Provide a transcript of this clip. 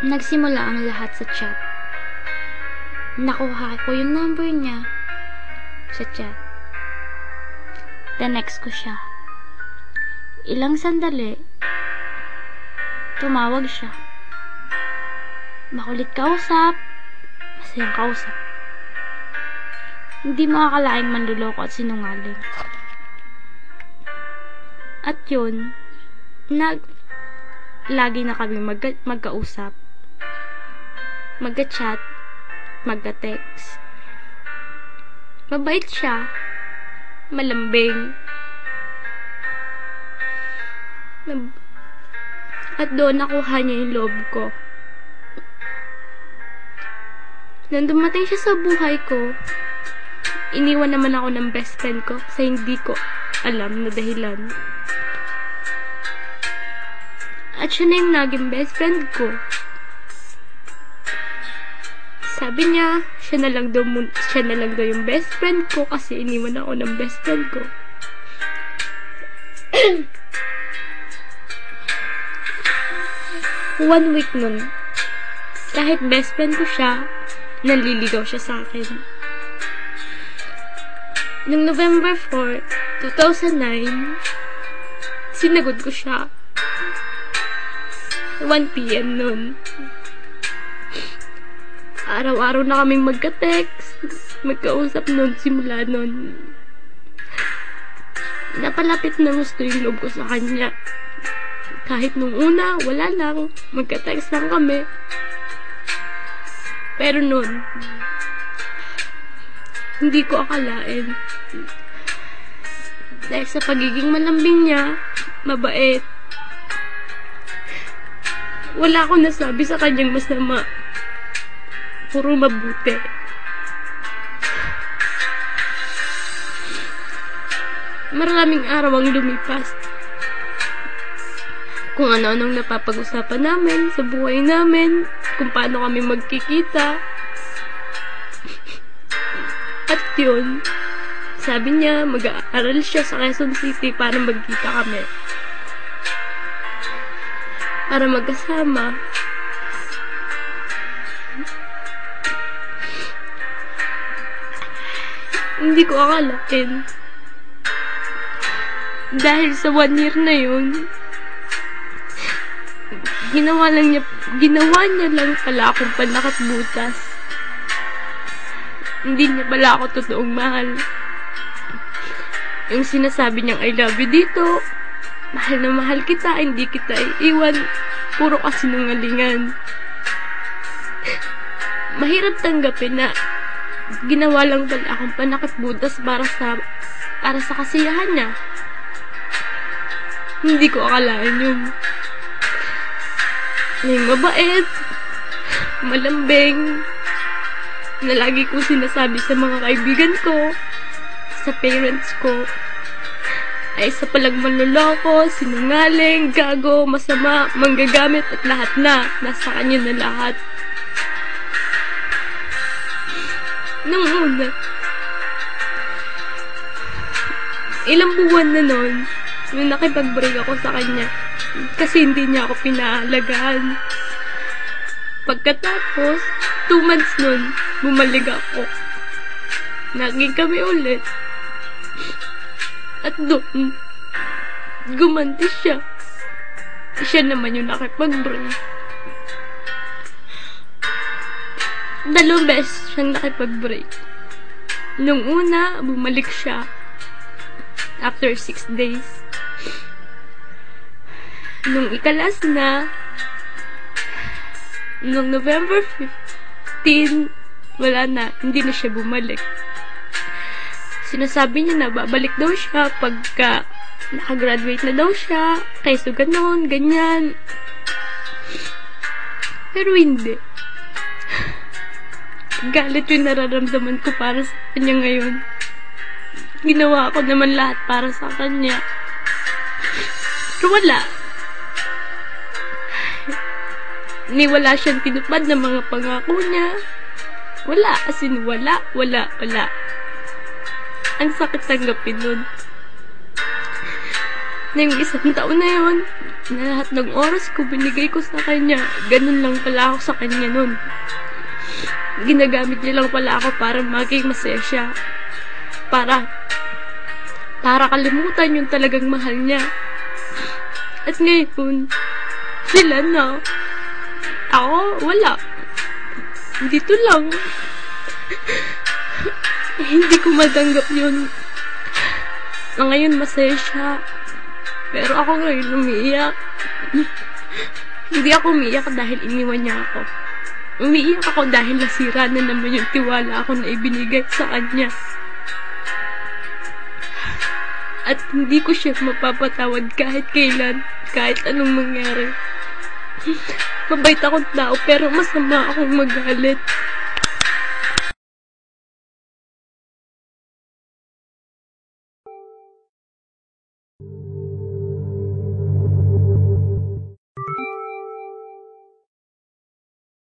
Nagsimula ang lahat sa chat. Nakuha ko yung number niya sa chat. Tinext ko siya. Ilang sandali, tumawag siya. Makulit kausap, masayang kausap. Hindi makakalaing manluloko at sinungaling. At yun, lagi na kami magkausap, magka-chat, magka-text. Mabait siya, malambing. At doon nakuha niya yung loob ko. Nang dumating siya sa buhay ko, iniwan naman ako ng best friend ko sa hindi ko alam na dahilan. At siya na yung naging best friend ko. Sabi niya, siya na lang daw yung best friend ko kasi iniwan ako ng best friend ko. One week nun, kahit best friend ko siya, naliligaw siya sa akin. Noong November 4, 2009, sinagot ko siya. 1 PM nun. Araw-araw na kaming magka-text, magkausap nun, simula nun. Napalapit na gusto yung loob ko sa kanya. Kahit nung una, wala lang. Magka-text lang kami. Pero nun, hindi ko akalain. Dahil sa pagiging malambing niya, mabait, wala akong nasabi sa kanyang masama. Puro mabuti. Maraming araw ang lumipas. Kung ano-anong napapag-usapan namin sa buhay namin, kung paano kami magkikita. At yun, sabi niya, mag-aaral siya sa Quezon City para magkita kami. Para magkasama. Hindi ko akalain. Dahil sa 1 year na yun, ginawa niya lang pala akong panakot butas. Hindi niya pala ako totoong mahal. Yung sinasabi niyang I love you dito, mahal na mahal kita, hindi kita iiwan, puro kasinungalingan. Mahirap tanggapin na ginawa lang pala akong panakot butas para sa kasiyahan niya. Hindi ko akalain yung mabait, malambing, na lagi kong sinasabi sa mga kaibigan ko, sa parents ko, ay isa palang manloloko, sinungaling, gago, masama, manggagamit at lahat na. Nasa kanya na lahat. Nung una, ilang buwan na nun, nung nakipag-break ako sa kanya, kasi hindi niya ako pinahalagahan. Pagkatapos, 2 months nun, bumalik ako. Naging kami ulit. At doon, gumanti siya. Siya naman yung nakipag-break. 2 beses siyang nakipag-break. Nung una, bumalik siya. After 6 days. Nung ikalas na, nung November 15, wala na, hindi na siya bumalik. Sinasabi niya na babalik daw siya pagka nakagraduate na daw siya, kaysa ganon, ganyan. Pero hindi. Galit yung nararamdaman ko para sa kanya ngayon. Ginawa ko naman lahat para sa kanya. Pero wala. Wala siyang tinupad ng mga pangako niya. Wala. As in, wala. Ang sakit tanggapin nun. Na yung 1 taon na yun, na lahat ng oras ko binigay ko sa kanya. Ganun lang pala ako sa kanya nun. Ginagamit niya lang pala ako para maging masaya siya. Para kalimutan yung talagang mahal niya. At ngayon, sila na. Ako, wala. Dito lang. Hindi ko matanggap yun. Na ngayon masaya siya. Pero ako ngayon umiiyak. Hindi ako umiiyak dahil iniwan niya ako. Umiiyak ako dahil nasira na naman yung tiwala ako na ibinigay sa kanya. At hindi ko siya mapapatawad kahit kailan, kahit anong mangyari. Mabait akong tao pero masama akong magalit.